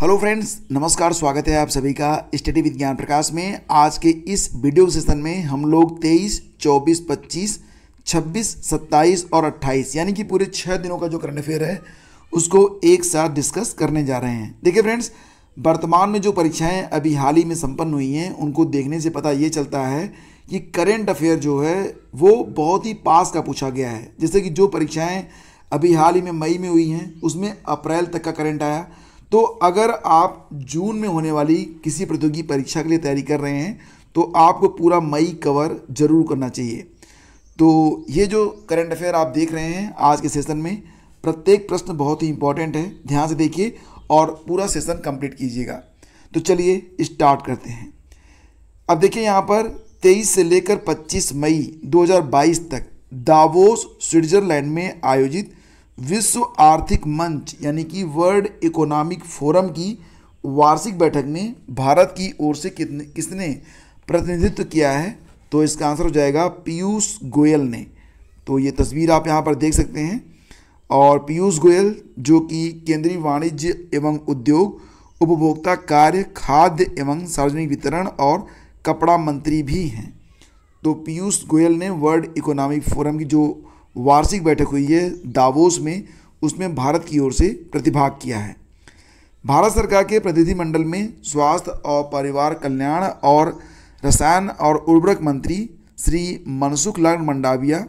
Hello friends, नमस्कार। स्वागत है आप सभी का स्टडी विद ज्ञान प्रकाश में। आज के इस वीडियो सेशन में हम लोग 23, 24, 25, 26, 27 और 28 यानी कि पूरे 6 दिनों का जो करंट अफेयर है उसको एक साथ डिस्कस करने जा रहे हैं। देखिए फ्रेंड्स, वर्तमान में जो परीक्षाएं अभी हाल ही में संपन्न हुई हैं उनको देखने से पता ये चलता है कि करंट अफेयर जो है वो बहुत ही पास का पूछा गया है। जैसे कि जो परीक्षाएँ अभी हाल ही में मई में हुई हैं उसमें अप्रैल तक का करंट आया। तो अगर आप जून में होने वाली किसी प्रतियोगी परीक्षा के लिए तैयारी कर रहे हैं तो आपको पूरा मई कवर जरूर करना चाहिए। तो ये जो करंट अफेयर आप देख रहे हैं आज के सेशन में, प्रत्येक प्रश्न बहुत ही इंपॉर्टेंट है। ध्यान से देखिए और पूरा सेशन कंप्लीट कीजिएगा। तो चलिए स्टार्ट करते हैं। अब देखिए यहाँ पर 23 से लेकर 25 मई 2022 तक दावोस स्विट्जरलैंड में आयोजित विश्व आर्थिक मंच यानी कि वर्ल्ड इकोनॉमिक फोरम की वार्षिक बैठक में भारत की ओर से किसने प्रतिनिधित्व किया है? तो इसका आंसर हो जाएगा पीयूष गोयल ने। तो ये तस्वीर आप यहाँ पर देख सकते हैं। और पीयूष गोयल जो कि केंद्रीय वाणिज्य एवं उद्योग, उपभोक्ता कार्य, खाद्य एवं सार्वजनिक वितरण और कपड़ा मंत्री भी हैं। तो पीयूष गोयल ने वर्ल्ड इकोनॉमिक फोरम की जो वार्षिक बैठक हुई है दावोस में, उसमें भारत की ओर से प्रतिभाग किया है। भारत सरकार के प्रतिनिधिमंडल में स्वास्थ्य और परिवार कल्याण और रसायन और उर्वरक मंत्री श्री मनसुख लाल मंडाविया,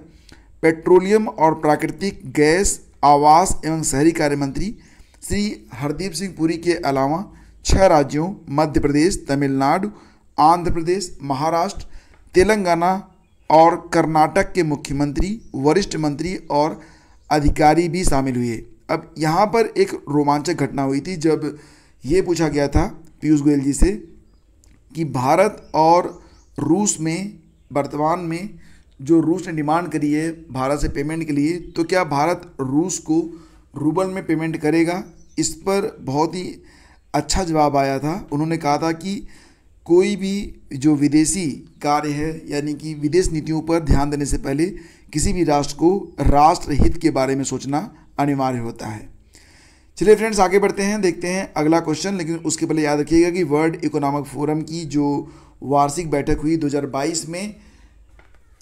पेट्रोलियम और प्राकृतिक गैस, आवास एवं शहरी कार्य मंत्री श्री हरदीप सिंह पुरी के अलावा 6 राज्यों मध्य प्रदेश, तमिलनाडु, आंध्र प्रदेश, महाराष्ट्र, तेलंगाना और कर्नाटक के मुख्यमंत्री, वरिष्ठ मंत्री और अधिकारी भी शामिल हुए। अब यहाँ पर एक रोमांचक घटना हुई थी जब ये पूछा गया था पीयूष गोयल जी से कि भारत और रूस में वर्तमान में जो रूस ने डिमांड करी है भारत से पेमेंट के लिए, तो क्या भारत रूस को रूबल में पेमेंट करेगा? इस पर बहुत ही अच्छा जवाब आया था। उन्होंने कहा था कि कोई भी जो विदेशी कार्य है यानी कि विदेश नीतियों पर ध्यान देने से पहले किसी भी राष्ट्र को राष्ट्र हित के बारे में सोचना अनिवार्य होता है। चलिए फ्रेंड्स, आगे बढ़ते हैं, देखते हैं अगला क्वेश्चन। लेकिन उसके पहले याद रखिएगा कि वर्ल्ड इकोनॉमिक फोरम की जो वार्षिक बैठक हुई 2022 में,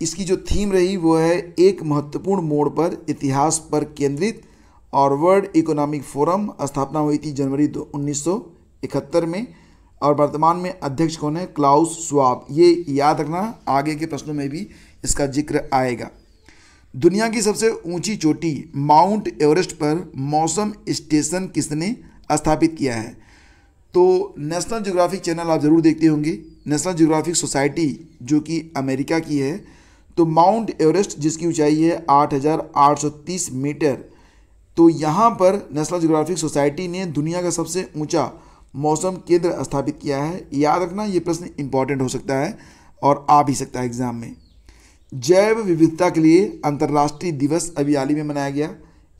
इसकी जो थीम रही वो है एक महत्वपूर्ण मोड़ पर, इतिहास पर केंद्रित। और वर्ल्ड इकोनॉमिक फोरम स्थापना हुई थी जनवरी 1971 में। और वर्तमान में अध्यक्ष कौन है? Klaus Schwab. ये याद रखना, आगे के प्रश्नों में भी इसका जिक्र आएगा। दुनिया की सबसे ऊंची चोटी माउंट एवरेस्ट पर मौसम स्टेशन किसने स्थापित किया है? तो नेशनल ज्योग्राफिक चैनल आप ज़रूर देखते होंगे। नेशनल ज्योग्राफिक सोसाइटी जो कि अमेरिका की है, तो माउंट एवरेस्ट जिसकी ऊंचाई है 8,830 मीटर, तो यहाँ पर नेशनल ज्योग्राफिक सोसाइटी ने दुनिया का सबसे ऊंचा मौसम केंद्र स्थापित किया है। याद रखना, ये प्रश्न इंपॉर्टेंट हो सकता है और आ भी सकता है एग्जाम में। जैव विविधता के लिए अंतर्राष्ट्रीय दिवस अभी हाल ही में मनाया गया,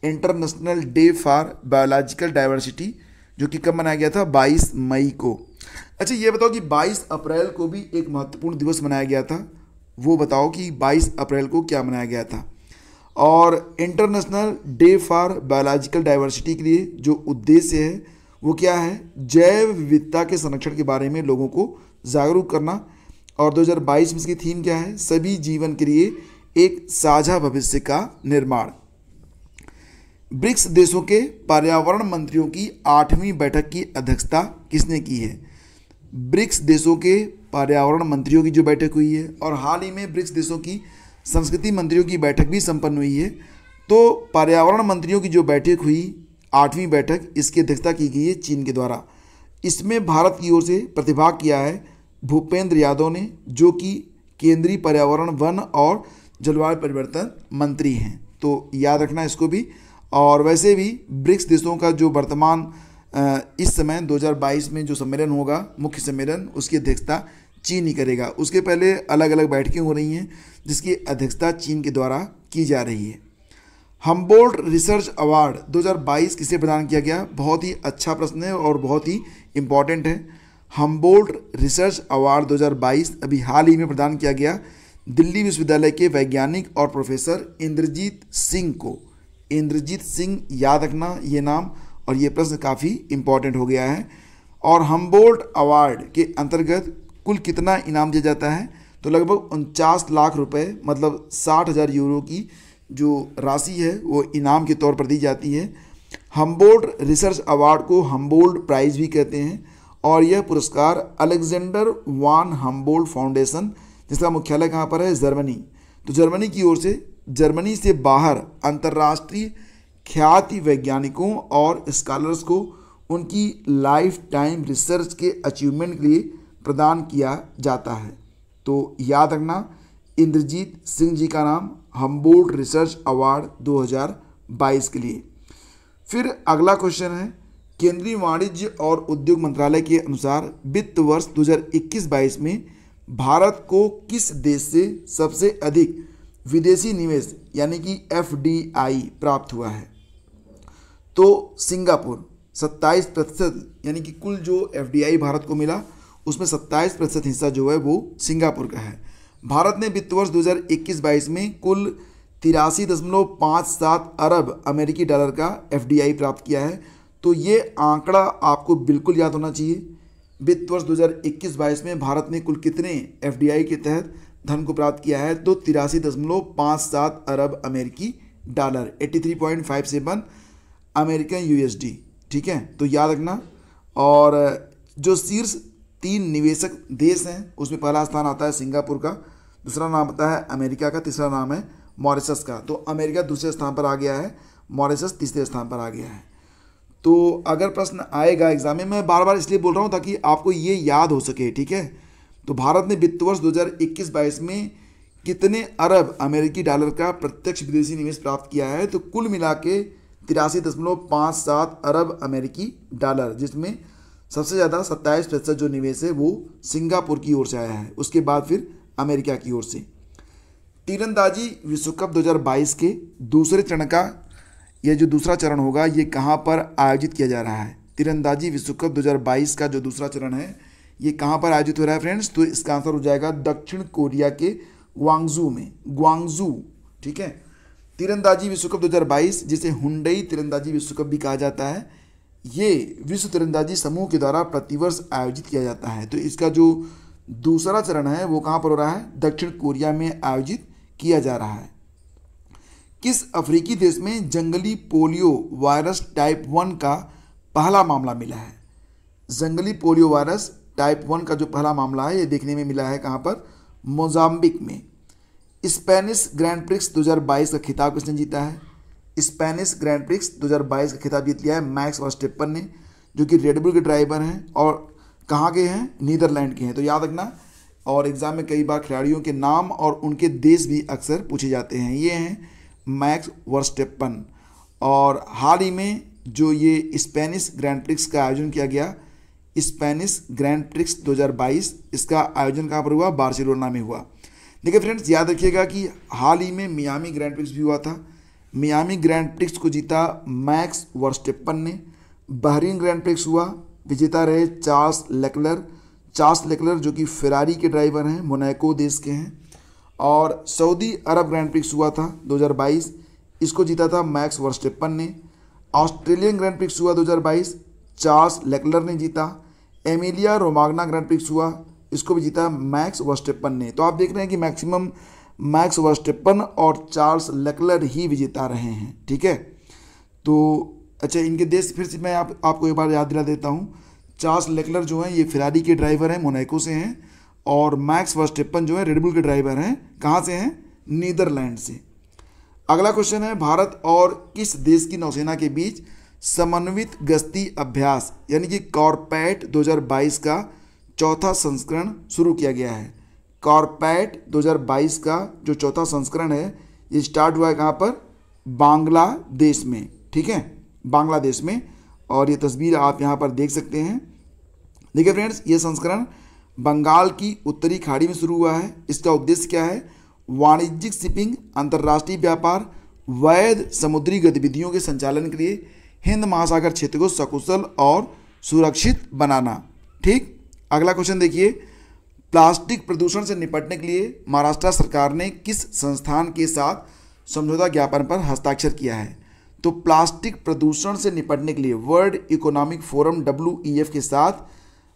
international day for biological diversity, जो कि कब मनाया गया था? 22 मई को। अच्छा, ये बताओ कि 22 अप्रैल को भी एक महत्वपूर्ण दिवस मनाया गया था। वो बताओ कि 22 अप्रैल को क्या मनाया गया था? और international day for biological diversity के लिए जो उद्देश्य है वो क्या है? जैव विविधता के संरक्षण के बारे में लोगों को जागरूक करना। और 2022 में इसकी थीम क्या है? सभी जीवन के लिए एक साझा भविष्य का निर्माण। ब्रिक्स देशों के पर्यावरण मंत्रियों की 8वीं बैठक की अध्यक्षता किसने की है? ब्रिक्स देशों के पर्यावरण मंत्रियों की जो बैठक हुई है, और हाल ही में ब्रिक्स देशों की संस्कृति मंत्रियों की बैठक भी संपन्न हुई है। तो पर्यावरण मंत्रियों की जो बैठक हुई 8वीं बैठक, इसकी अध्यक्षता की गई है चीन के द्वारा। इसमें भारत की ओर से प्रतिभाग किया है भूपेंद्र यादव ने, जो कि केंद्रीय पर्यावरण, वन और जलवायु परिवर्तन मंत्री हैं। तो याद रखना इसको भी। और वैसे भी ब्रिक्स देशों का जो वर्तमान इस समय 2022 में जो सम्मेलन होगा, मुख्य सम्मेलन, उसकी अध्यक्षता चीन ही करेगा। उसके पहले अलग अलग बैठकें हो रही हैं जिसकी अध्यक्षता चीन के द्वारा की जा रही है। हम्बोल्ट रिसर्च अवार्ड 2022 किसे प्रदान किया गया? बहुत ही अच्छा प्रश्न है और बहुत ही इम्पॉर्टेंट है। हम्बोल्ट रिसर्च अवार्ड 2022 अभी हाल ही में प्रदान किया गया दिल्ली विश्वविद्यालय के वैज्ञानिक और प्रोफेसर इंद्रजीत सिंह को। इंद्रजीत सिंह, याद रखना ये नाम। और ये प्रश्न काफ़ी इम्पॉर्टेंट हो गया है। और हम्बोल्ट अवार्ड के अंतर्गत कुल कितना इनाम दिया जाता है? तो लगभग 49 लाख रुपए, मतलब 60,000 यूरो की जो राशि है वो इनाम के तौर पर दी जाती है। हम्बोल्ट रिसर्च अवार्ड को हम्बोल्ट प्राइज़ भी कहते हैं और यह पुरस्कार अलेक्जेंडर वान हम्बोल्ट फाउंडेशन, जिसका मुख्यालय कहाँ पर है? जर्मनी। तो जर्मनी की ओर से जर्मनी से बाहर अंतर्राष्ट्रीय ख्याति वैज्ञानिकों और स्कॉलर्स को उनकी लाइफ टाइम रिसर्च के अचीवमेंट के लिए प्रदान किया जाता है। तो याद रखना, इंद्रजीत सिंह जी का नाम हम्बोल्ट रिसर्च अवार्ड 2022 के लिए। फिर अगला क्वेश्चन है, केंद्रीय वाणिज्य और उद्योग मंत्रालय के अनुसार वित्त वर्ष 2021-22 में भारत को किस देश से सबसे अधिक विदेशी निवेश यानी कि FDI प्राप्त हुआ है? तो सिंगापुर 27%, यानी कि कुल जो FDI भारत को मिला उसमें 27% हिस्सा जो है वो सिंगापुर का है। भारत ने वित्त वर्ष 2021-22 में कुल 83.57 अरब अमेरिकी डॉलर का FDI प्राप्त किया है। तो ये आंकड़ा आपको बिल्कुल याद होना चाहिए। वित्त वर्ष 2021-22 में भारत ने कुल कितने FDI के तहत धन को प्राप्त किया है? तो 83.57 अरब अमेरिकी डॉलर, 83.57 अमेरिकन USD। ठीक है, तो याद रखना। और जो शीर्ष 3 निवेशक देश हैं उसमें पहला स्थान आता है सिंगापुर का, दूसरा नाम आता है अमेरिका का, तीसरा नाम है मॉरिशस का। तो अमेरिका दूसरे स्थान पर आ गया है, मॉरिशस तीसरे स्थान पर आ गया है। तो अगर प्रश्न आएगा एग्जाम में, मैं बार बार इसलिए बोल रहा हूँ ताकि आपको ये याद हो सके। ठीक है, तो भारत ने वित्त वर्ष 2021-22 में कितने अरब अमेरिकी डॉलर का प्रत्यक्ष विदेशी निवेश प्राप्त किया है? तो कुल मिला के 83.57 अरब अमेरिकी डॉलर, जिसमें सबसे ज़्यादा 27% जो निवेश है वो सिंगापुर की ओर से आया है, उसके बाद फिर अमेरिका की ओर से। तीरंदाजी विश्व कप 2022 के दूसरे चरण का यह जो दूसरा चरण होगा ये कहाँ पर आयोजित किया जा रहा है? तीरंदाजी विश्व कप 2022 का जो दूसरा चरण है ये कहाँ पर आयोजित हो रहा है फ्रेंड्स? तो इसका आंसर हो जाएगा दक्षिण कोरिया के ग्वांगजू में, ग्वांगजू। ठीक है, तीरंदाजी विश्व कप 2022, जिसे हुंडई तीरंदाजी विश्व कप भी कहा जाता है, ये विश्व तीरंदाजी समूह के द्वारा प्रतिवर्ष आयोजित किया जाता है। तो इसका जो दूसरा चरण है वो कहाँ पर हो रहा है? दक्षिण कोरिया में आयोजित किया जा रहा है। किस अफ्रीकी देश में जंगली पोलियो वायरस टाइप 1 का पहला मामला मिला है? जंगली पोलियो वायरस टाइप 1 का जो पहला मामला है ये देखने में मिला है कहाँ पर? मोजाम्बिक में। स्पेनिश ग्रैंड प्रिक्स 2022 का खिताब किसने जीता है? स्पेनिश ग्रैंड प्रिक्स 2022 का खिताब जीत लिया है मैक्स वर्स्टेपन ने, जो कि रेडबुल के ड्राइवर हैं और कहाँ के हैं? नीदरलैंड के हैं। तो याद रखना, और एग्जाम में कई बार खिलाड़ियों के नाम और उनके देश भी अक्सर पूछे जाते हैं। ये हैं मैक्स वर्स्टेपन। और हाल ही में जो ये स्पेनिश ग्रैंड प्रिक्स का आयोजन किया गया, स्पेनिश ग्रैंड प्रिक्स 2022, इसका आयोजन कहाँ पर हुआ? बार्सिलोना में हुआ। देखिए फ्रेंड्स, याद रखिएगा कि हाल ही में मियामी ग्रैंड प्रिक्स भी हुआ था। मियामी ग्रैंड प्रिक्स को जीता मैक्स वर्स्टेपन ने। बहरीन ग्रैंड प्रिक्स हुआ, विजेता रहे चार्ल्स लेक्लर। चार्ल्स लेक्लर जो कि फेरारी के ड्राइवर हैं, मोनाको देश के हैं। और सऊदी अरब ग्रैंड प्रिक्स हुआ था 2022, इसको जीता था मैक्स वर्स्टेपन ने। ऑस्ट्रेलियन ग्रैंड प्रिक्स हुआ 2022, चार्ल्स लेक्लर ने जीता। एमिलिया रोमाग्ना ग्रैंड प्रिक्स हुआ, इसको भी जीता मैक्स वर्स्टेपन ने। तो आप देख रहे हैं कि मैक्सिमम मैक्स वर्स्टेपन और चार्ल्स लेक्लर ही विजेता रहे हैं। ठीक है, तो अच्छा, इनके देश फिर से मैं आपको एक बार याद दिला देता हूँ। चार्ल्स लेक्लर जो हैं ये फेरारी के ड्राइवर हैं, मोनाको से हैं। और मैक्स वर्स्टेपन जो है रेडबुल के ड्राइवर हैं, कहाँ से हैं? नीदरलैंड से। अगला क्वेश्चन है, भारत और किस देश की नौसेना के बीच समन्वित गश्ती अभ्यास यानी कि कॉर्पैट 2022 का चौथा संस्करण शुरू किया गया है? कॉर्पैट 2022 का जो चौथा संस्करण है ये स्टार्ट हुआ है कहाँ पर? बांग्लादेश में। ठीक है, बांग्लादेश में। और ये तस्वीर आप यहाँ पर देख सकते हैं। देखिए फ्रेंड्स, ये संस्करण बंगाल की उत्तरी खाड़ी में शुरू हुआ है। इसका उद्देश्य क्या है? वाणिज्यिक शिपिंग, अंतर्राष्ट्रीय व्यापार, वैध समुद्री गतिविधियों के संचालन के लिए हिंद महासागर क्षेत्र को सकुशल और सुरक्षित बनाना। ठीक, अगला क्वेश्चन देखिए, प्लास्टिक प्रदूषण से निपटने के लिए महाराष्ट्र सरकार ने किस संस्थान के साथ समझौता ज्ञापन पर हस्ताक्षर किया है? तो प्लास्टिक प्रदूषण से निपटने के लिए वर्ल्ड इकोनॉमिक फोरम WEF के साथ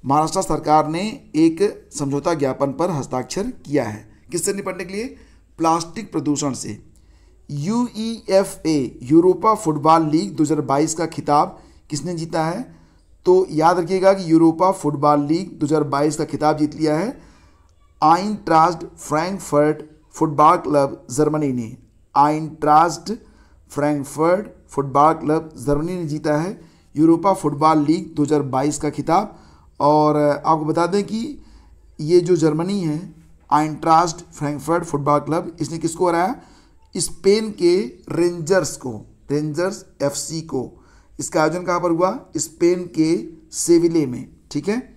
महाराष्ट्र सरकार ने एक समझौता ज्ञापन पर हस्ताक्षर किया है। किससे निपटने के लिए? प्लास्टिक प्रदूषण से। UEFA यूरोपा फुटबॉल लीग 2022 का खिताब किसने जीता है? तो याद रखिएगा कि यूरोपा फुटबॉल लीग 2022 का खिताब जीत लिया है आइनट्रास्ट फ्रैंकफर्ट फुटबॉल क्लब जर्मनी ने। आइनट्रास्ट फ्रैंकफर्ट फुटबॉल क्लब जर्मनी ने जीता है यूरोपा फुटबॉल लीग 2022 का खिताब। और आपको बता दें कि ये जो जर्मनी है आइनट्रास्ट फ्रैंकफर्ट फुटबॉल क्लब, इसने किसको हराया? स्पेन के रेंजर्स FC को। इसका आयोजन कहाँ पर हुआ? स्पेन के सेविले में। ठीक है।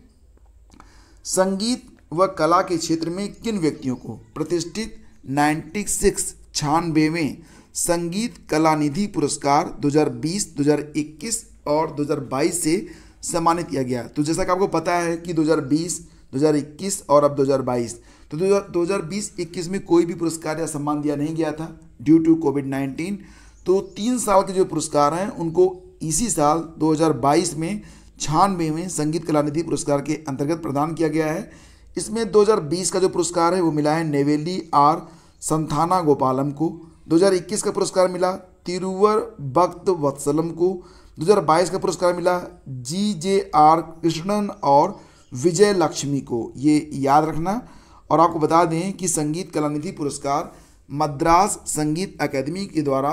संगीत व कला के क्षेत्र में किन व्यक्तियों को प्रतिष्ठित 96वें संगीत कला निधि पुरस्कार 2020, 2021 और 2022 से सम्मानित किया गया? तो जैसा कि आपको पता है कि 2020, 2021 और अब 2022, तो 2020-21 में कोई भी पुरस्कार या सम्मान दिया नहीं गया था ड्यू टू कोविड-19। तो 3 साल के जो पुरस्कार हैं उनको इसी साल 2022 में 96वें संगीत कला निधि पुरस्कार के अंतर्गत प्रदान किया गया है। इसमें 2020 का जो पुरस्कार है वो मिला है नेवेली R संथाना गोपालम को। 2021 का पुरस्कार मिला तिरुवर भक्त वत्सलम को। 2022 का पुरस्कार मिला GJR कृष्णन और विजय लक्ष्मी को। ये याद रखना। और आपको बता दें कि संगीत कला निधि पुरस्कार मद्रास संगीत अकादमी के द्वारा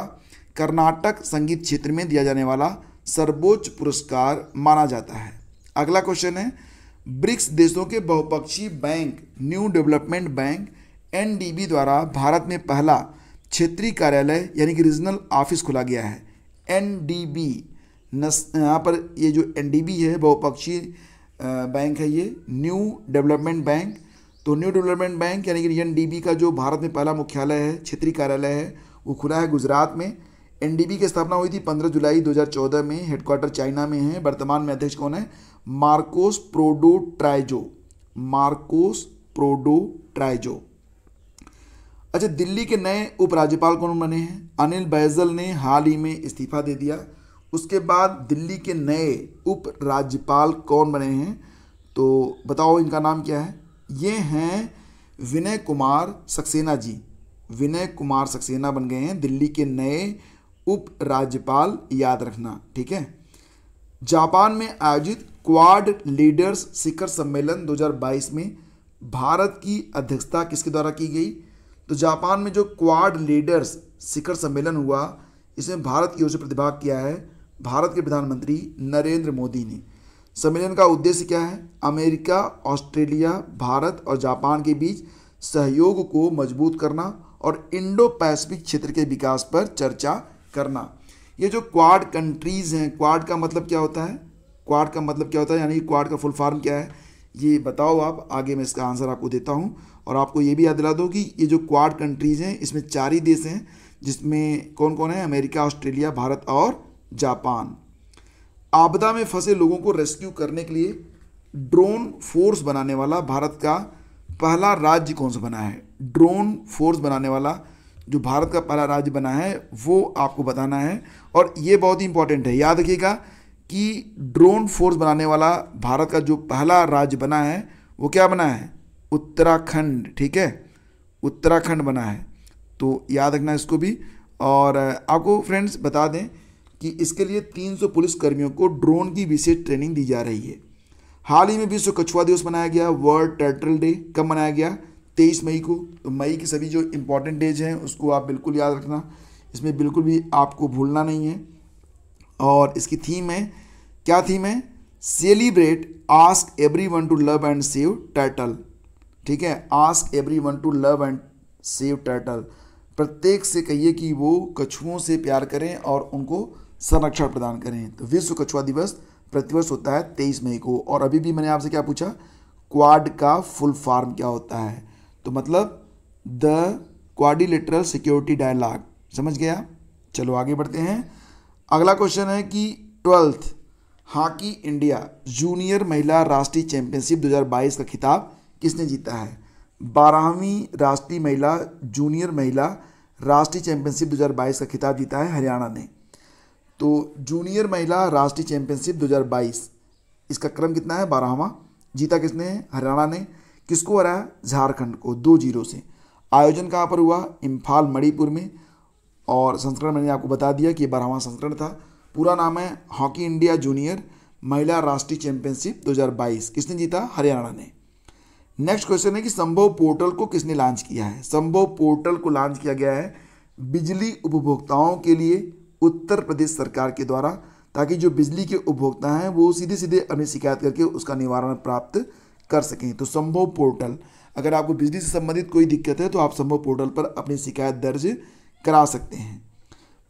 कर्नाटक संगीत क्षेत्र में दिया जाने वाला सर्वोच्च पुरस्कार माना जाता है। अगला क्वेश्चन है, ब्रिक्स देशों के बहुपक्षीय bank new development bank NDB द्वारा भारत में पहला क्षेत्रीय कार्यालय यानी कि रीजनल ऑफिस खोला गया है। NDB यहाँ पर ये जो NDB है बहुपक्षीय बैंक है, ये न्यू डेवलपमेंट बैंक। तो न्यू डेवलपमेंट बैंक यानी कि NDB का जो भारत में पहला मुख्यालय है, क्षेत्रीय कार्यालय है, वो खुला है गुजरात में। NDB की स्थापना हुई थी 15 जुलाई 2014 में। हेडक्वार्टर चाइना में है। वर्तमान में अध्यक्ष कौन है? Marcos Prado Troyjo. अच्छा, दिल्ली के नए उपराज्यपाल कौन बने हैं? अनिल बैजल ने हाल ही में इस्तीफा दे दिया। उसके बाद दिल्ली के नए उपराज्यपाल कौन बने हैं? तो बताओ इनका नाम क्या है? ये हैं विनय कुमार सक्सेना जी। विनय कुमार सक्सेना बन गए हैं दिल्ली के नए उपराज्यपाल, याद रखना। ठीक है। जापान में आयोजित क्वाड लीडर्स शिखर सम्मेलन 2022 में भारत की अध्यक्षता किसके द्वारा की गई? तो जापान में जो क्वाड लीडर्स शिखर सम्मेलन हुआ, इसमें भारत की ओर से प्रतिभाग किया है भारत के प्रधानमंत्री नरेंद्र मोदी ने। सम्मेलन का उद्देश्य क्या है? अमेरिका, ऑस्ट्रेलिया, भारत और जापान के बीच सहयोग को मजबूत करना और इंडो पैसिफिक क्षेत्र के विकास पर चर्चा करना। ये जो क्वाड कंट्रीज़ हैं, क्वाड का मतलब क्या होता है? क्वाड का मतलब क्या होता है, यानी क्वाड का फुल फॉर्म क्या है, ये बताओ आप। आगे मैं इसका आंसर आपको देता हूँ। और आपको ये भी याद दिला दो कि ये जो क्वाड कंट्रीज़ हैं इसमें 4 ही देश हैं, जिसमें कौन कौन है? अमेरिका, ऑस्ट्रेलिया, भारत और जापान। आपदा में फंसे लोगों को रेस्क्यू करने के लिए ड्रोन फोर्स बनाने वाला भारत का पहला राज्य कौन सा बना है? ड्रोन फोर्स बनाने वाला जो भारत का पहला राज्य बना है वो आपको बताना है। और ये बहुत ही इंपॉर्टेंट है, याद रखिएगा कि ड्रोन फोर्स बनाने वाला भारत का जो पहला राज्य बना है वो क्या बना है? उत्तराखंड। ठीक है, उत्तराखंड बना है। तो याद रखना इसको भी। और आपको फ्रेंड्स बता दें कि इसके लिए 300 पुलिस कर्मियों को ड्रोन की विशेष ट्रेनिंग दी जा रही है। हाल ही में विश्व कछुआ दिवस मनाया गया, वर्ल्ड टर्टल डे। कब मनाया गया? 23 मई को। तो मई की सभी जो इंपॉर्टेंट डेज हैं उसको आप बिल्कुल याद रखना, इसमें बिल्कुल भी आपको भूलना नहीं है। और इसकी थीम है, क्या थीम है? Celebrate ask everyone to love and save turtle. ठीक है, ask everyone to love and save turtle. प्रत्येक से कहिए कि वो कछुओं से प्यार करें और उनको संरक्षण प्रदान करें। तो विश्व कछुआ दिवस प्रतिवर्ष होता है 23 मई को। और अभी भी मैंने आपसे क्या पूछा? क्वाड का फुल फॉर्म क्या होता है? तो मतलब द क्वाड्रिलेटरल सिक्योरिटी डायलॉग। समझ गया? चलो आगे बढ़ते हैं। अगला क्वेश्चन है कि 12th हॉकी इंडिया जूनियर महिला राष्ट्रीय चैंपियनशिप 2022 का खिताब किसने जीता है? 12वीं राष्ट्रीय महिला जूनियर महिला राष्ट्रीय चैंपियनशिप 2022 का खिताब जीता है हरियाणा ने। तो जूनियर महिला राष्ट्रीय चैंपियनशिप 2022, इसका क्रम कितना है? 12वां। जीता किसने है? हरियाणा ने। किसको हराया? झारखंड को 2-0 से। आयोजन कहाँ पर हुआ? इम्फाल मणिपुर में। और संस्करण मैंने आपको बता दिया कि 12वां संस्करण था। पूरा नाम है हॉकी इंडिया जूनियर महिला राष्ट्रीय चैंपियनशिप 2022। किसने जीता? हरियाणा ने। नेक्स्ट क्वेश्चन है कि संभव पोर्टल को किसने लॉन्च किया है? संभव पोर्टल को लॉन्च किया गया है बिजली उपभोक्ताओं के लिए उत्तर प्रदेश सरकार के द्वारा, ताकि जो बिजली के उपभोक्ता हैं वो सीधे सीधे अपनी शिकायत करके उसका निवारण प्राप्त कर सकें। तो संभव पोर्टल, अगर आपको बिजली से संबंधित कोई दिक्कत है तो आप संभव पोर्टल पर अपनी शिकायत दर्ज करा सकते हैं।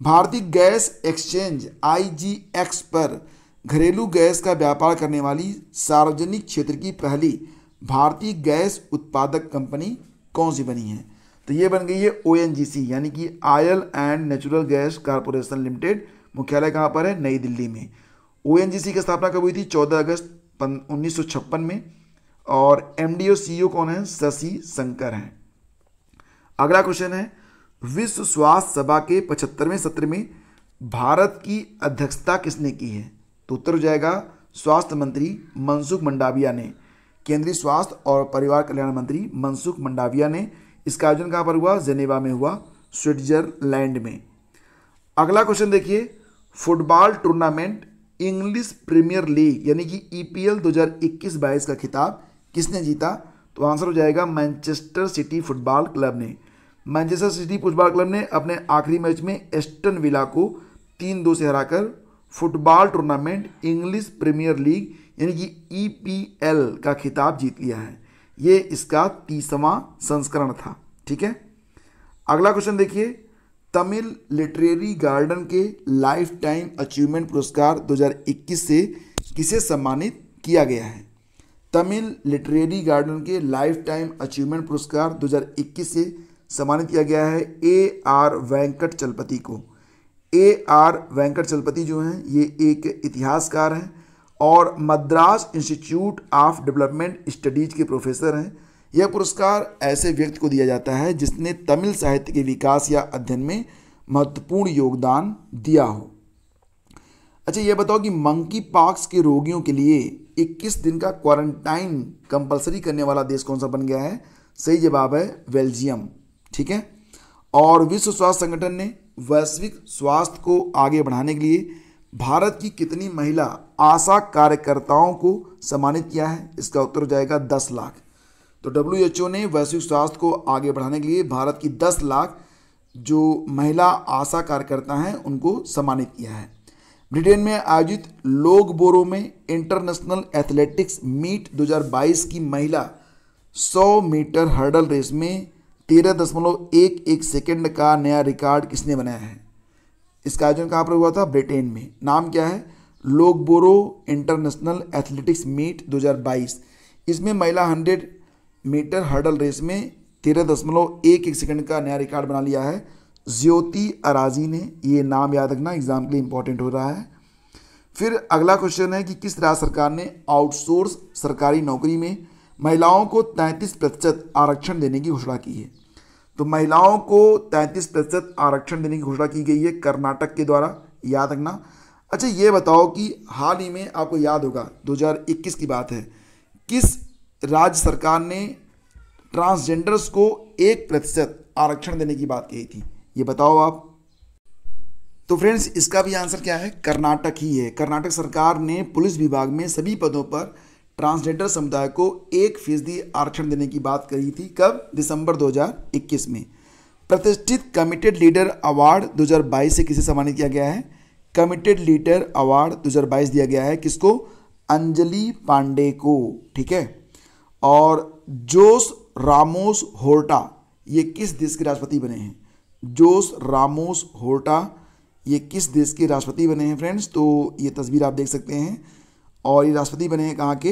भारतीय गैस एक्सचेंज IGX पर घरेलू गैस का व्यापार करने वाली सार्वजनिक क्षेत्र की पहली भारतीय गैस उत्पादक कंपनी कौन सी बनी है? तो ये बन गई है ONGC, यानी कि oil and natural gas corporation limited. मुख्यालय कहाँ पर है? नई दिल्ली में। ONGC की स्थापना कब हुई थी? 14 अगस्त 1956 में। और MD और CEO कौन है? शशि शंकर हैं। अगला क्वेश्चन है, विश्व स्वास्थ्य सभा के 75वें सत्र में भारत की अध्यक्षता किसने की है? तो उत्तर हो जाएगा स्वास्थ्य मंत्री मनसुख मंडाविया ने। केंद्रीय स्वास्थ्य और परिवार कल्याण मंत्री मनसुख मंडाविया ने। इसका आयोजन कहाँ पर हुआ? जेनेवा में हुआ, स्विट्जरलैंड में। अगला क्वेश्चन देखिए, football tournament English Premier League यानी कि EPL 2021-22 का खिताब किसने जीता? तो आंसर हो जाएगा मैनचेस्टर सिटी फुटबॉल क्लब ने। मैनचेस्टर सिटी फुटबॉल क्लब ने अपने आखिरी मैच में एस्टन विला को 3-2 से हराकर football tournament English Premier League यानी कि EPL का खिताब जीत लिया है। ये इसका 30वां संस्करण था। ठीक है, अगला क्वेश्चन देखिए, तमिल लिटरेरी गार्डन के लाइफ टाइम अचीवमेंट पुरस्कार 2021 से किसे सम्मानित किया गया है? तमिल लिटरेरी गार्डन के लाइफ टाइम अचीवमेंट पुरस्कार 2021 से सम्मानित किया गया है AR वेंकट चलपति को। AR वेंकट चलपति जो हैं ये एक इतिहासकार हैं और Madras institute of development studies के प्रोफेसर हैं। यह पुरस्कार ऐसे व्यक्ति को दिया जाता है जिसने तमिल साहित्य के विकास या अध्ययन में महत्वपूर्ण योगदान दिया हो। अच्छा, ये बताओ कि मंकी पॉक्स के रोगियों के लिए 21 दिन का क्वारंटाइन कंपलसरी करने वाला देश कौन सा बन गया है? सही जवाब है बेल्जियम। ठीक है, और विश्व स्वास्थ्य संगठन ने वैश्विक स्वास्थ्य को आगे बढ़ाने के लिए भारत की कितनी महिला आशा कार्यकर्ताओं को सम्मानित किया है? इसका उत्तर हो जाएगा 10 लाख। तो WHO ने वैश्विक स्वास्थ्य को आगे बढ़ाने के लिए भारत की 10 लाख जो महिला आशा कार्यकर्ता हैं उनको सम्मानित किया है। ब्रिटेन में आयोजित लोगबोरो में इंटरनेशनल एथलेटिक्स मीट 2022 की महिला 100 मीटर हर्डल रेस में 13.11 सेकंड का नया रिकॉर्ड किसने बनाया है? इसका आयोजन कहाँ पर हुआ था? ब्रिटेन में। नाम क्या है? लोगबोरो इंटरनेशनल एथलेटिक्स मीट 2022। इसमें महिला 100 मीटर हर्डल रेस में 13.11 सेकंड का नया रिकॉर्ड बना लिया है ज्योति अराजी ने। ये नाम याद रखना, एग्जाम के लिए इंपॉर्टेंट हो रहा है। फिर अगला क्वेश्चन है कि किस राज्य सरकार ने आउटसोर्स सरकारी नौकरी में महिलाओं को 33% आरक्षण देने की घोषणा की है? तो महिलाओं को 33% आरक्षण देने की घोषणा की गई है कर्नाटक के द्वारा, याद रखना। अच्छा, ये बताओ कि हाल ही में आपको याद होगा 2021 की बात है, किस राज्य सरकार ने ट्रांसजेंडर्स को 1% आरक्षण देने की बात कही थी? ये बताओ आप। तो फ्रेंड्स, इसका भी आंसर क्या है? कर्नाटक ही है। कर्नाटक सरकार ने पुलिस विभाग में सभी पदों पर ट्रांसजेंडर समुदाय को 1% आरक्षण देने की बात कही थी। कब? दिसंबर 2021 में। प्रतिष्ठित कमिटेड लीडर अवार्ड 2022 से किसे सम्मानित किया गया है? कमिटेड लीडर अवार्ड 2022 दिया गया है किसको? अंजलि पांडे को। ठीक है, और जोस रामोस होर्टा ये किस देश के राष्ट्रपति बने हैं? जोस रामोस होर्टा ये किस देश के राष्ट्रपति बने हैं फ्रेंड्स? तो ये तस्वीर आप देख सकते हैं, और ये राष्ट्रपति बने हैं कहाँ के?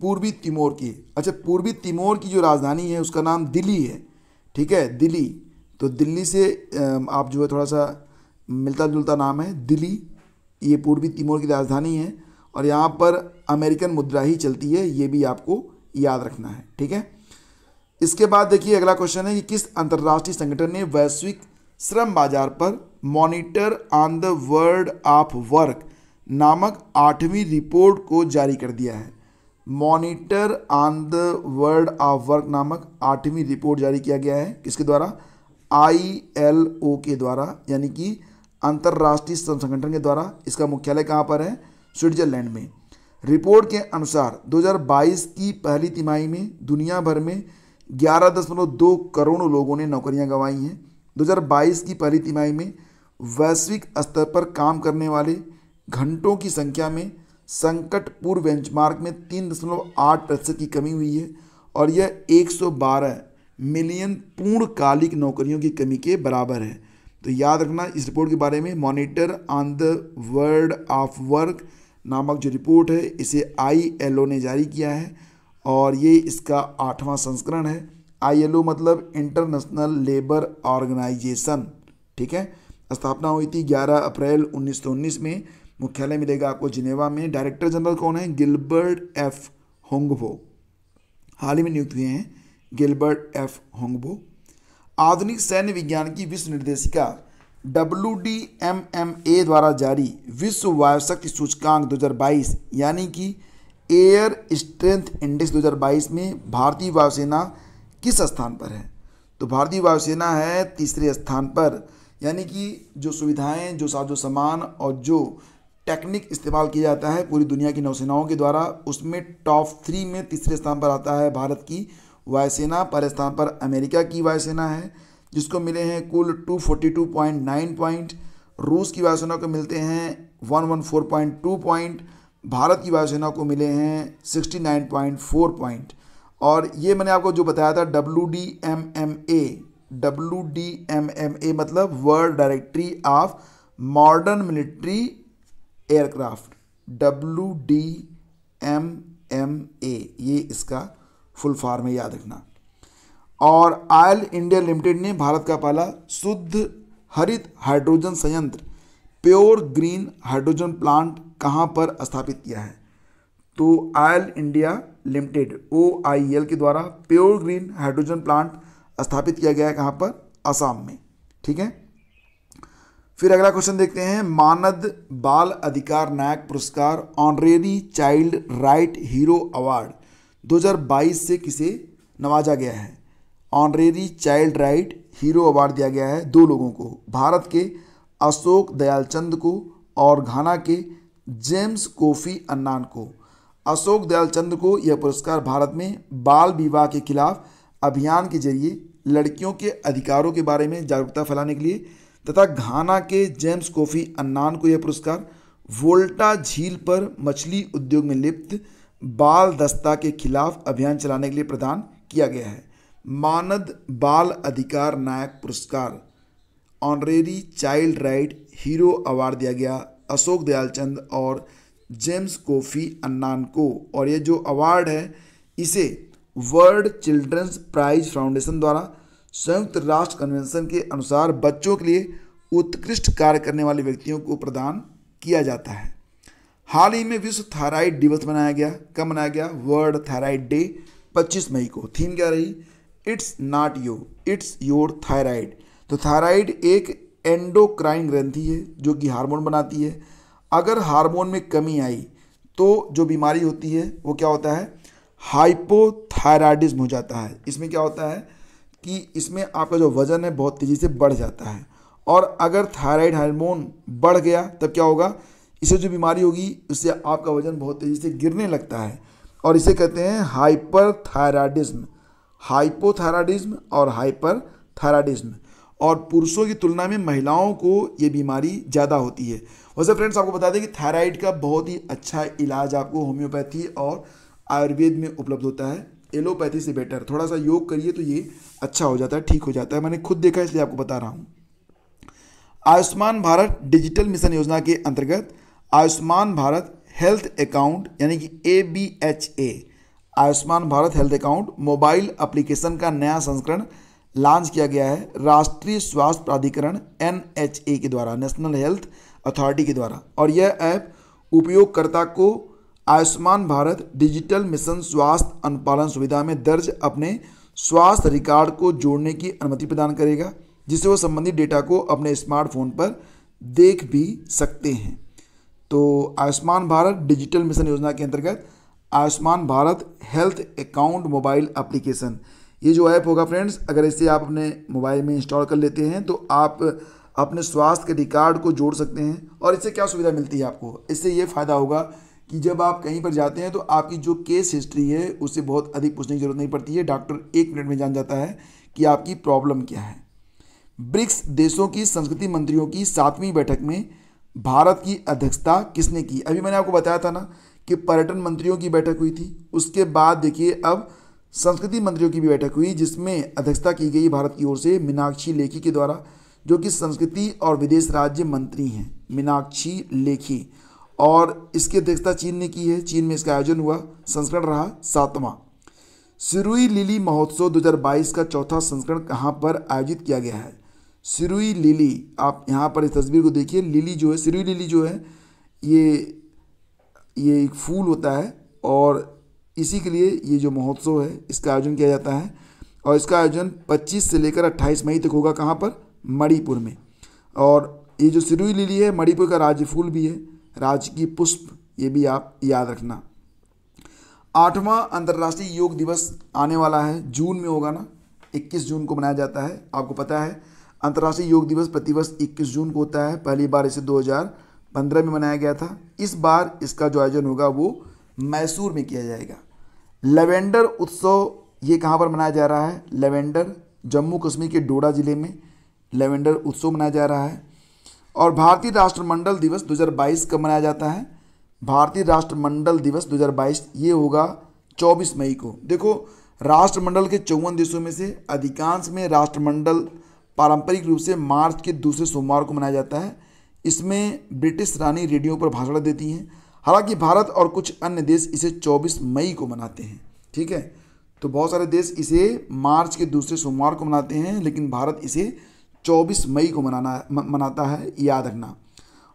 पूर्वी तिमोर के। अच्छा, पूर्वी तिमोर की जो राजधानी है उसका नाम दिल्ली है। ठीक है, दिल्ली। तो दिल्ली से आप जो है थोड़ा सा मिलता जुलता नाम है दिल्ली। ये पूर्वी तिमोर की राजधानी है और यहाँ पर अमेरिकन मुद्रा ही चलती है, ये भी आपको याद रखना है। ठीक है, इसके बाद देखिए अगला क्वेश्चन है कि किस अंतर्राष्ट्रीय संगठन ने वैश्विक श्रम बाजार पर monitor on the world of work नामक 8वीं रिपोर्ट को जारी कर दिया है। Monitor on the world of work नामक 8वीं रिपोर्ट जारी किया गया है किसके द्वारा? ILO के द्वारा, यानी कि अंतर्राष्ट्रीय श्रम संगठन के द्वारा। इसका मुख्यालय कहाँ पर है? स्विट्जरलैंड में। रिपोर्ट के अनुसार 2022 की पहली तिमाही में दुनिया भर में 11.2 करोड़ लोगों ने नौकरियां गंवाई हैं। 2022 की पहली तिमाही में वैश्विक स्तर पर काम करने वाले घंटों की संख्या में संकट पूर्व बेंचमार्क में 3.8% की कमी हुई है और यह 112 मिलियन पूर्णकालिक नौकरियों की कमी के बराबर है। तो याद रखना इस रिपोर्ट के बारे में। Monitor on the world of work नामक जो रिपोर्ट है इसे ILO ने जारी किया है और ये इसका 8वां संस्करण है। ILO मतलब इंटरनेशनल लेबर ऑर्गेनाइजेशन, ठीक है। स्थापना हुई थी 11 अप्रैल 1919 में। मुख्यालय मिलेगा आपको जिनेवा में। डायरेक्टर जनरल कौन है? गिलबर्ट एफ होंगबो, हाल ही में नियुक्त हुए हैं गिलबर्ट एफ होंगबो। आधुनिक सैन्य विज्ञान की विश्व निर्देशिका WDMMA द्वारा जारी विश्व वायुशक्ति सूचकांक 2022 यानी कि एयर स्ट्रेंथ इंडेक्स 2022 में भारतीय वायुसेना किस स्थान पर है? तो भारतीय वायुसेना है 3रे स्थान पर, यानी कि जो सुविधाएं, जो साजो सामान और जो टेक्निक इस्तेमाल किया जाता है पूरी दुनिया की नौसेनाओं के द्वारा, उसमें टॉप 3 में 3रे स्थान पर आता है भारत की वायुसेना। पहले स्थान पर अमेरिका की वायुसेना है जिसको मिले हैं कुल 242.9 पॉइंट। रूस की वायुसेना को मिलते हैं 114.2 पॉइंट। भारत की वायुसेना को मिले हैं 69.4 पॉइंट। और ये मैंने आपको जो बताया था WDMMA मतलब world directory of modern military aircraft, WDMMA ये इसका फुल फॉर्म है, याद रखना। और ऑयल इंडिया लिमिटेड ने भारत का पहला शुद्ध हरित हाइड्रोजन संयंत्र प्योर ग्रीन हाइड्रोजन प्लांट कहाँ पर स्थापित किया है? तो ऑयल इंडिया लिमिटेड OIL के द्वारा प्योर ग्रीन हाइड्रोजन प्लांट स्थापित किया गया है कहाँ पर? असम में, ठीक है। फिर अगला क्वेश्चन देखते हैं। मानद बाल अधिकार नायक पुरस्कार honorary child right hero award 2022 से किसे नवाजा गया है? Honorary child right hero award दिया गया है 2 लोगों को, भारत के अशोक दयालचंद को और घाना के जेम्स कोफी अन्नान को। अशोक दयालचंद को यह पुरस्कार भारत में बाल विवाह के खिलाफ अभियान के जरिए लड़कियों के अधिकारों के बारे में जागरूकता फैलाने के लिए, तथा घाना के जेम्स कोफी अन्नान को यह पुरस्कार वोल्टा झील पर मछली उद्योग में लिप्त बाल दस्ता के खिलाफ अभियान चलाने के लिए प्रदान किया गया है। मानद बाल अधिकार नायक पुरस्कार honorary child right hero award दिया गया अशोक दयालचंद और जेम्स कोफी अन्नान को। और ये जो अवार्ड है इसे वर्ल्ड चिल्ड्रंस प्राइज फाउंडेशन द्वारा संयुक्त राष्ट्र कन्वेंशन के अनुसार बच्चों के लिए उत्कृष्ट कार्य करने वाले व्यक्तियों को प्रदान किया जाता है। हाल ही में विश्व थायराइड दिवस मनाया गया। कब मनाया गया? वर्ल्ड थायराइड डे 25 मई को। थीम क्या रही? It's not you, it's your thyroid. तो थायराइड एक एंडोक्राइन ग्रंथि है जो कि हार्मोन बनाती है। अगर हार्मोन में कमी आई तो जो बीमारी होती है वो क्या होता है? हाइपोथायराइडिज्म हो जाता है। इसमें क्या होता है कि इसमें आपका जो वजन है बहुत तेज़ी से बढ़ जाता है, और अगर थायराइड हार्मोन बढ़ गया तब क्या होगा? इससे जो बीमारी होगी उससे आपका वजन बहुत तेज़ी से गिरने लगता है और इसे कहते हैं हाइपरथायराइडिज्म। हाइपोथायराइडिज्म और हाइपरथायराइडिज्म। और पुरुषों की तुलना में महिलाओं को ये बीमारी ज़्यादा होती है। वैसे फ्रेंड्स आपको बता दें कि थायराइड का बहुत ही अच्छा इलाज आपको होम्योपैथी और आयुर्वेद में उपलब्ध होता है, एलोपैथी से बेटर। थोड़ा सा योग करिए तो ये अच्छा हो जाता है, ठीक हो जाता है। मैंने खुद देखा इसलिए आपको बता रहा हूँ। आयुष्मान भारत डिजिटल मिशन योजना के अंतर्गत आयुष्मान भारत हेल्थ अकाउंट यानी कि ABHA Ayushman Bharat health account mobile application का नया संस्करण लॉन्च किया गया है राष्ट्रीय स्वास्थ्य प्राधिकरण NHA के द्वारा, नेशनल हेल्थ अथॉरिटी के द्वारा। और यह ऐप उपयोगकर्ता को आयुष्मान भारत डिजिटल मिशन स्वास्थ्य अनुपालन सुविधा में दर्ज अपने स्वास्थ्य रिकॉर्ड को जोड़ने की अनुमति प्रदान करेगा। जिससे वो संबंधित डेटा को अपने स्मार्टफोन पर देख भी सकते हैं। तो आयुष्मान भारत डिजिटल मिशन योजना के अंतर्गत Ayushman Bharat health account mobile application, ये जो ऐप होगा फ्रेंड्स, अगर इसे आप अपने मोबाइल में इंस्टॉल कर लेते हैं तो आप अपने स्वास्थ्य के रिकॉर्ड को जोड़ सकते हैं। और इससे क्या सुविधा मिलती है आपको, इससे ये फ़ायदा होगा कि जब आप कहीं पर जाते हैं तो आपकी जो केस हिस्ट्री है उससे बहुत अधिक पूछने की जरूरत नहीं पड़ती है। डॉक्टर 1 मिनट में जान जाता है कि आपकी प्रॉब्लम क्या है। ब्रिक्स देशों की संस्कृति मंत्रियों की 7वीं बैठक में भारत की अध्यक्षता किसने की? अभी मैंने आपको बताया था ना कि पर्यटन मंत्रियों की बैठक हुई थी, उसके बाद देखिए अब संस्कृति मंत्रियों की भी बैठक हुई, जिसमें अध्यक्षता की गई भारत की ओर से मीनाक्षी लेखी के द्वारा, जो कि संस्कृति और विदेश राज्य मंत्री हैं, मीनाक्षी लेखी। और इसकी अध्यक्षता चीन ने की है। चीन में इसका आयोजन हुआ, संस्करण रहा 7वां। सिरुई लिली महोत्सव 2022 का 4था संस्करण कहाँ पर आयोजित किया गया है? सिरुई लिली, आप यहाँ पर इस तस्वीर को देखिए, लिली जो है, सिरुई लिली जो है ये एक फूल होता है और इसी के लिए ये जो महोत्सव है इसका आयोजन किया जाता है। और इसका आयोजन 25 से लेकर 28 मई तक होगा। कहाँ पर? मणिपुर में। और ये जो सिरुई लिली है मणिपुर का राज्य फूल भी है, राजकीय पुष्प, ये भी आप याद रखना। 8वां अंतर्राष्ट्रीय योग दिवस आने वाला है, जून में होगा ना, 21 जून को मनाया जाता है। आपको पता है अंतर्राष्ट्रीय योग दिवस प्रतिवर्ष 21 जून को होता है। पहली बार इसे 2015 में मनाया गया था। इस बार इसका जो आयोजन होगा वो मैसूर में किया जाएगा। लेवेंडर उत्सव ये कहाँ पर मनाया जा रहा है? लेवेंडर, जम्मू कश्मीर के डोडा जिले में लेवेंडर उत्सव मनाया जा रहा है। और भारतीय राष्ट्रमंडल दिवस 2022 कब मनाया जाता है? भारतीय राष्ट्रमंडल दिवस 2022 ये होगा 24 मई को। देखो, राष्ट्रमंडल के 54 देशों में से अधिकांश में राष्ट्रमंडल पारंपरिक रूप से मार्च के दूसरे सोमवार को मनाया जाता है। इसमें ब्रिटिश रानी रेडियो पर भाषण देती हैं। हालांकि भारत और कुछ अन्य देश इसे 24 मई को मनाते हैं। ठीक है, तो बहुत सारे देश इसे मार्च के दूसरे सोमवार को मनाते हैं, लेकिन भारत इसे 24 मई को मनाता है, याद रखना।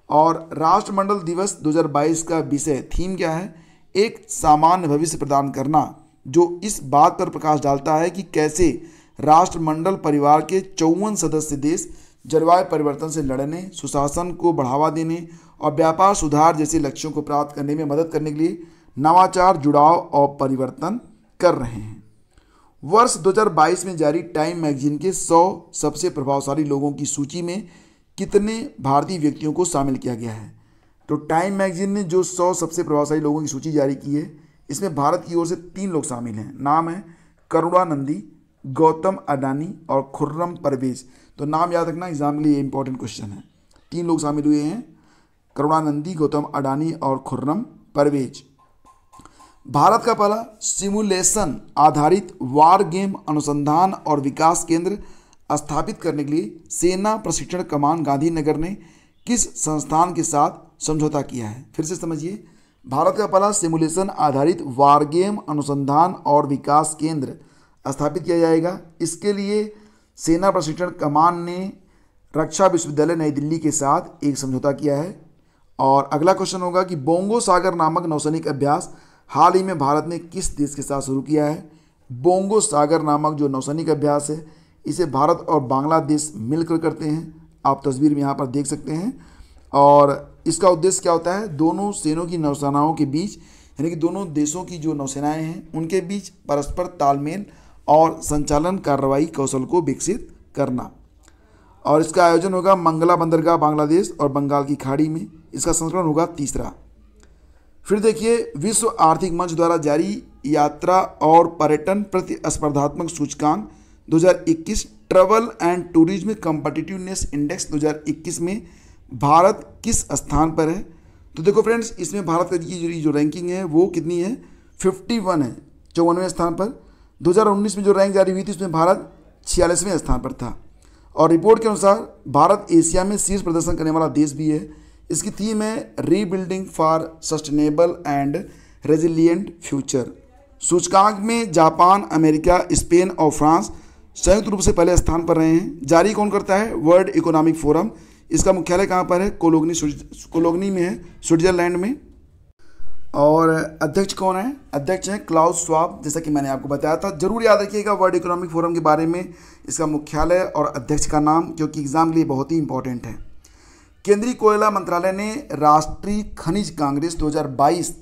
और राष्ट्रमंडल दिवस 2022 का विषय थीम क्या है? एक सामान्य भविष्य प्रदान करना, जो इस बात पर प्रकाश डालता है कि कैसे राष्ट्रमंडल परिवार के 54 सदस्य देश जलवायु परिवर्तन से लड़ने, सुशासन को बढ़ावा देने और व्यापार सुधार जैसे लक्ष्यों को प्राप्त करने में मदद करने के लिए नवाचार, जुड़ाव और परिवर्तन कर रहे हैं। वर्ष 2022 में जारी टाइम मैगजीन के 100 सबसे प्रभावशाली लोगों की सूची में कितने भारतीय व्यक्तियों को शामिल किया गया है? तो टाइम मैगजीन ने जो 100 सबसे प्रभावशाली लोगों की सूची जारी की है, इसमें भारत की ओर से 3 लोग शामिल हैं। नाम है करुणानंदी, गौतम अडानी और खुर्रम परवेज। तो नाम याद रखना, एग्जाम के लिए इंपॉर्टेंट क्वेश्चन है। 3 लोग शामिल हुए हैं, करुणानंदी, गौतम अडानी और खुर्रम परवेज। भारत का पहला सिमुलेशन आधारित वार गेम अनुसंधान और विकास केंद्र स्थापित करने के लिए सेना प्रशिक्षण कमान गांधीनगर ने किस संस्थान के साथ समझौता किया है? फिर से समझिए, भारत का पहला सिमुलेशन आधारित वार गेम अनुसंधान और विकास केंद्र स्थापित किया जाएगा। इसके लिए सेना प्रशिक्षण कमान ने रक्षा विश्वविद्यालय नई दिल्ली के साथ एक समझौता किया है। और अगला क्वेश्चन होगा कि बोंगो सागर नामक नौसैनिक अभ्यास हाल ही में भारत ने किस देश के साथ शुरू किया है? बोंगो सागर नामक जो नौसैनिक अभ्यास है इसे भारत और बांग्लादेश मिलकर करते हैं। आप तस्वीर में यहाँ पर देख सकते हैं। और इसका उद्देश्य क्या होता है? दोनों सेनाओं की नौसेनाओं के बीच, यानी कि दोनों देशों की जो नौसेनाएं हैं उनके बीच परस्पर तालमेल और संचालन कार्रवाई कौशल को विकसित करना। और इसका आयोजन होगा मंगला बंदरगाह बांग्लादेश और बंगाल की खाड़ी में। इसका संस्करण होगा 3रा। फिर देखिए, विश्व आर्थिक मंच द्वारा जारी यात्रा और पर्यटन प्रतिस्पर्धात्मक सूचकांक 2021 travel and tourism competitiveness index 2021 में भारत किस स्थान पर है? तो देखो फ्रेंड्स, इसमें भारत की जो रैंकिंग है वो कितनी है? 51 है, 54वें स्थान पर। 2019 में जो रैंक जारी हुई थी उसमें भारत 46वें स्थान पर था। और रिपोर्ट के अनुसार भारत एशिया में शीर्ष प्रदर्शन करने वाला देश भी है। इसकी थीम है rebuilding for sustainable and resilient future. सूचकांक में जापान, अमेरिका, स्पेन और फ्रांस संयुक्त रूप से पहले स्थान पर रहे हैं। जारी कौन करता है? World economic forum. इसका मुख्यालय कहाँ पर है? कोलोगनी में है, स्विट्जरलैंड में। और अध्यक्ष कौन है? अध्यक्ष हैं क्लाउस श्वाब, जैसा कि मैंने आपको बताया था। जरूर याद रखिएगा वर्ल्ड इकोनॉमिक फोरम के बारे में, इसका मुख्यालय और अध्यक्ष का नाम, क्योंकि एग्जाम के लिए बहुत ही इंपॉर्टेंट है। केंद्रीय कोयला मंत्रालय ने राष्ट्रीय खनिज कांग्रेस 2022,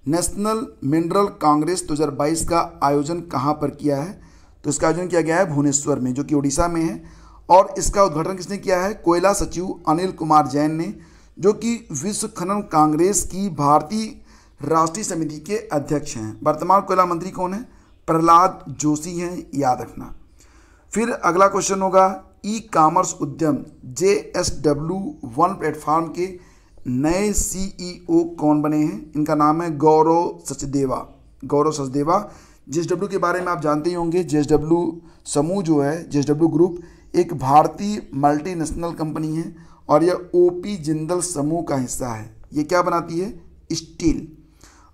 नेशनल मिनरल कांग्रेस 2022 का आयोजन कहाँ पर किया है? तो इसका आयोजन किया गया है भुवनेश्वर में, जो कि उड़ीसा में है। और इसका उद्घाटन किसने किया है? कोयला सचिव अनिल कुमार जैन ने, जो कि विश्व खनन कांग्रेस की भारतीय राष्ट्रीय समिति के अध्यक्ष हैं। वर्तमान कोयला मंत्री कौन है? प्रहलाद जोशी हैं, याद रखना। फिर अगला क्वेश्चन होगा, ई कॉमर्स उद्यम JSW1 प्लेटफॉर्म के नए CEO कौन बने हैं? इनका नाम है गौरव सचदेवा। गौरव सचदेवा। JSW के बारे में आप जानते ही होंगे। JSW समूह जो है, JSW ग्रुप एक भारतीय मल्टीनेशनल कंपनी है और यह OP जिंदल समूह का हिस्सा है। ये क्या बनाती है? स्टील।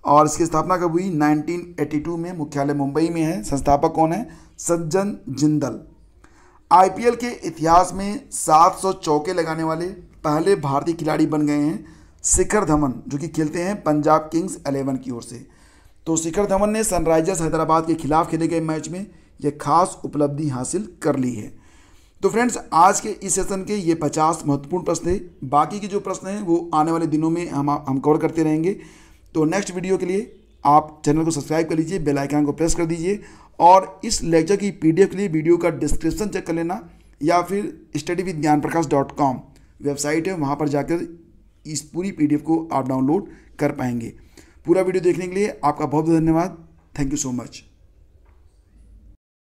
और इसकी स्थापना कब हुई? 1982 में। मुख्यालय मुंबई में है। संस्थापक कौन है? सज्जन जिंदल। IPL के इतिहास में 700 चौके लगाने वाले पहले भारतीय खिलाड़ी बन गए हैं शिखर धवन, जो कि खेलते हैं पंजाब किंग्स 11 की ओर से। तो शिखर धवन ने सनराइजर्स हैदराबाद के खिलाफ खेले गए मैच में यह खास उपलब्धि हासिल कर ली है। तो फ्रेंड्स, आज के इस सेशन के ये 50 महत्वपूर्ण प्रश्न थे। बाकी के जो प्रश्न हैं वो आने वाले दिनों में हम कवर करते रहेंगे। तो नेक्स्ट वीडियो के लिए आप चैनल को सब्सक्राइब कर लीजिए, बेल आइकन को प्रेस कर दीजिए, और इस लेक्चर की PDF के लिए वीडियो का डिस्क्रिप्शन चेक कर लेना, या फिर studyvidgyanprakash.com वेबसाइट है, वहाँ पर जाकर इस पूरी PDF को आप डाउनलोड कर पाएंगे। पूरा वीडियो देखने के लिए आपका बहुत बहुत धन्यवाद। Thank you so much.